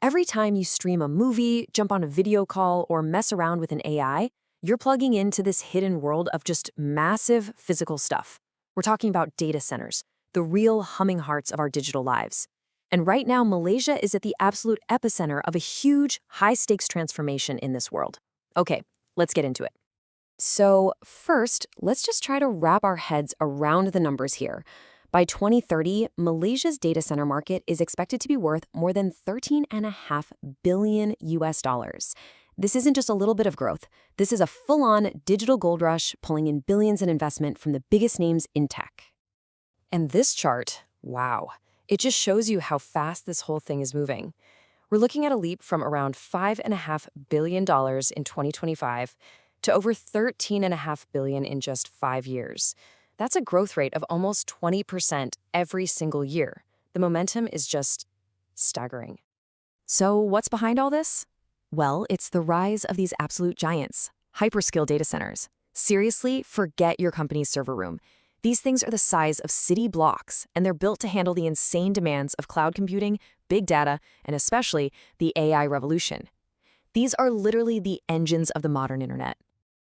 Every time you stream a movie, jump on a video call, or mess around with an AI, you're plugging into this hidden world of just massive physical stuff. We're talking about data centers, the real humming hearts of our digital lives. And right now, Malaysia is at the absolute epicenter of a huge, high-stakes transformation in this world. Okay, let's get into it. So first, let's just try to wrap our heads around the numbers here. By 2030, Malaysia's data center market is expected to be worth more than 13.5 billion US dollars. This isn't just a little bit of growth. This is a full-on digital gold rush pulling in billions in investment from the biggest names in tech. And this chart, wow, it just shows you how fast this whole thing is moving. We're looking at a leap from around $5.5 billion in 2025 to over $13.5 billion in just 5 years. That's a growth rate of almost 20% every single year. The momentum is just staggering. So what's behind all this? Well, it's the rise of these absolute giants, hyperscale data centers. Seriously, forget your company's server room. These things are the size of city blocks, and they're built to handle the insane demands of cloud computing, big data, and especially the AI revolution. These are literally the engines of the modern internet.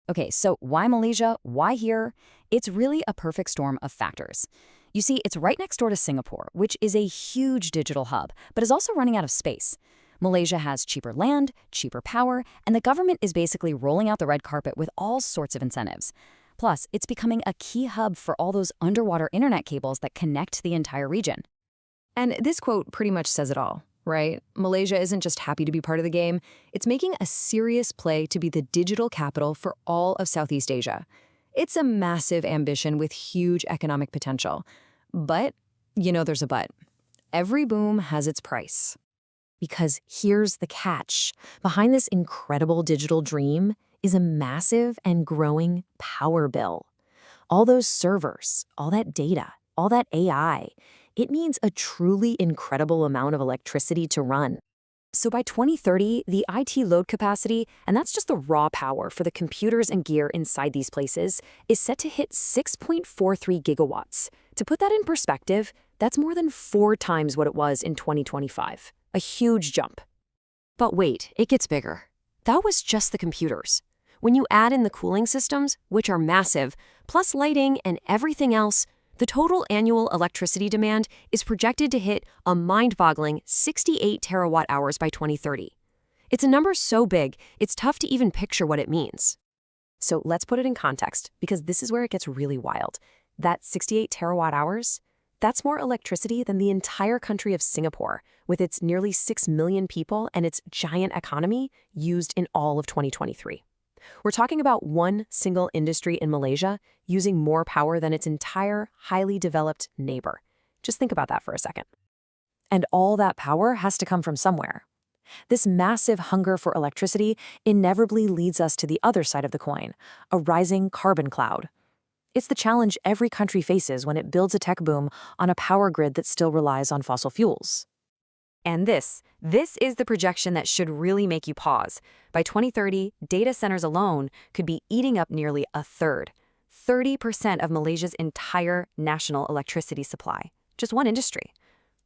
Okay, so why Malaysia? Why here? It's really a perfect storm of factors. You see, it's right next door to Singapore, which is a huge digital hub, but is also running out of space. Malaysia has cheaper land, cheaper power, and the government is basically rolling out the red carpet with all sorts of incentives. Plus, it's becoming a key hub for all those underwater internet cables that connect the entire region. And this quote pretty much says it all, right? Malaysia isn't just happy to be part of the game. It's making a serious play to be the digital capital for all of Southeast Asia. It's a massive ambition with huge economic potential. But, there's a but. Every boom has its price. Because here's the catch. Behind this incredible digital dream is a massive and growing power bill. All those servers, all that data, all that AI, it means a truly incredible amount of electricity to run. So by 2030, the IT load capacity, and that's just the raw power for the computers and gear inside these places, is set to hit 6.43 gigawatts. To put that in perspective, that's more than 4 times what it was in 2025. A huge jump. But wait, it gets bigger. That was just the computers. When you add in the cooling systems, which are massive, plus lighting and everything else, the total annual electricity demand is projected to hit a mind-boggling 68 terawatt-hours by 2030. It's a number so big, it's tough to even picture what it means. So let's put it in context, because this is where it gets really wild. That 68 terawatt-hours, that's more electricity than the entire country of Singapore, with its nearly 6 million people and its giant economy, used in all of 2023. We're talking about one single industry in Malaysia using more power than its entire highly developed neighbor. Just think about that for a second. And all that power has to come from somewhere. This massive hunger for electricity inevitably leads us to the other side of the coin, a rising carbon cloud. It's the challenge every country faces when it builds a tech boom on a power grid that still relies on fossil fuels. And this is the projection that should really make you pause. By 2030, data centers alone could be eating up nearly a third, 30% of Malaysia's entire national electricity supply. Just one industry.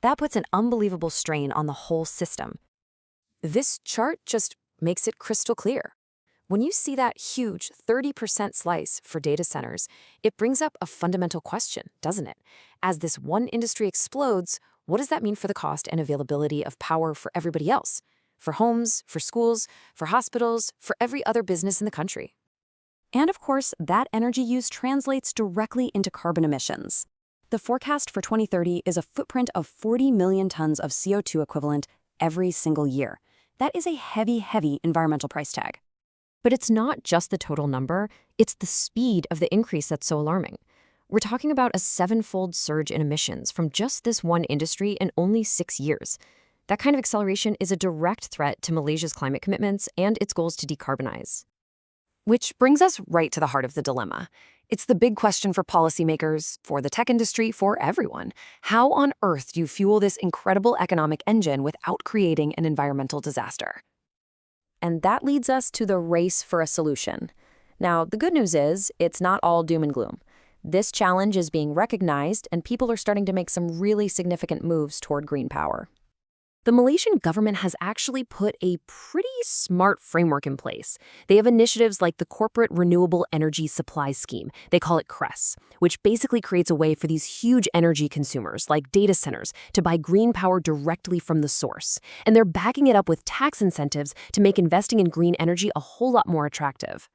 That puts an unbelievable strain on the whole system. This chart just makes it crystal clear. When you see that huge 30% slice for data centers, it brings up a fundamental question, doesn't it? As this one industry explodes, what does that mean for the cost and availability of power for everybody else? For homes, for schools, for hospitals, for every other business in the country. And of course, that energy use translates directly into carbon emissions. The forecast for 2030 is a footprint of 40 million tons of CO2 equivalent every single year. That is a heavy, heavy environmental price tag. But it's not just the total number, it's the speed of the increase that's so alarming. We're talking about a 7-fold surge in emissions from just this one industry in only 6 years. That kind of acceleration is a direct threat to Malaysia's climate commitments and its goals to decarbonize. Which brings us right to the heart of the dilemma. It's the big question for policymakers, for the tech industry, for everyone. How on earth do you fuel this incredible economic engine without creating an environmental disaster? And that leads us to the race for a solution. Now, the good news is, it's not all doom and gloom. This challenge is being recognized, and people are starting to make some really significant moves toward green power. The Malaysian government has actually put a pretty smart framework in place. They have initiatives like the Corporate Renewable Energy Supply Scheme. They call it CRESS, which basically creates a way for these huge energy consumers, like data centers, to buy green power directly from the source. And they're backing it up with tax incentives to make investing in green energy a whole lot more attractive.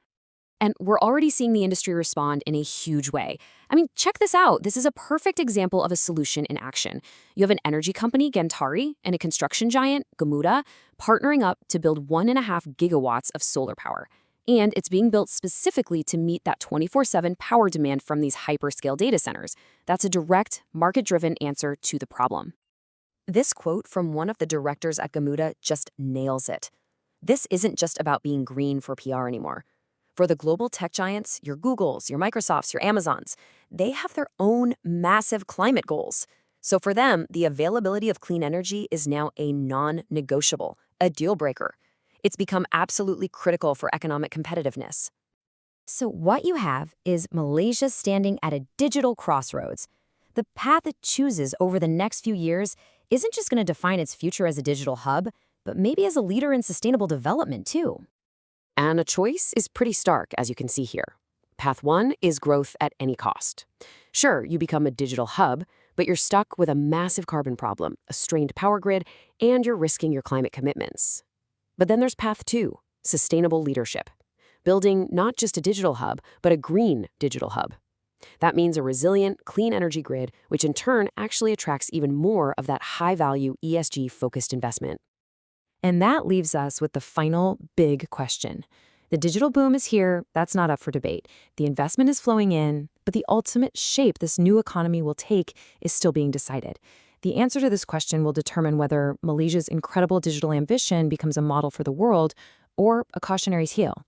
And we're already seeing the industry respond in a huge way. I mean, check this out. This is a perfect example of a solution in action. You have an energy company, Gentari, and a construction giant, Gamuda, partnering up to build 1.5 gigawatts of solar power. And it's being built specifically to meet that 24/7 power demand from these hyperscale data centers. That's a direct, market-driven answer to the problem. This quote from one of the directors at Gamuda just nails it. This isn't just about being green for PR anymore. For the global tech giants, your Googles, your Microsofts, your Amazons, they have their own massive climate goals. So for them, the availability of clean energy is now a non-negotiable, a deal breaker. It's become absolutely critical for economic competitiveness. So what you have is Malaysia standing at a digital crossroads. The path it chooses over the next few years isn't just going to define its future as a digital hub, but maybe as a leader in sustainable development too. And a choice is pretty stark, as you can see here. Path 1 is growth at any cost. Sure, you become a digital hub, but you're stuck with a massive carbon problem, a strained power grid, and you're risking your climate commitments. But then there's Path 2, sustainable leadership. Building not just a digital hub, but a green digital hub. That means a resilient, clean energy grid, which in turn actually attracts even more of that high-value ESG-focused investment. And that leaves us with the final big question. The digital boom is here, that's not up for debate. The investment is flowing in, but the ultimate shape this new economy will take is still being decided. The answer to this question will determine whether Malaysia's incredible digital ambition becomes a model for the world or a cautionary tale.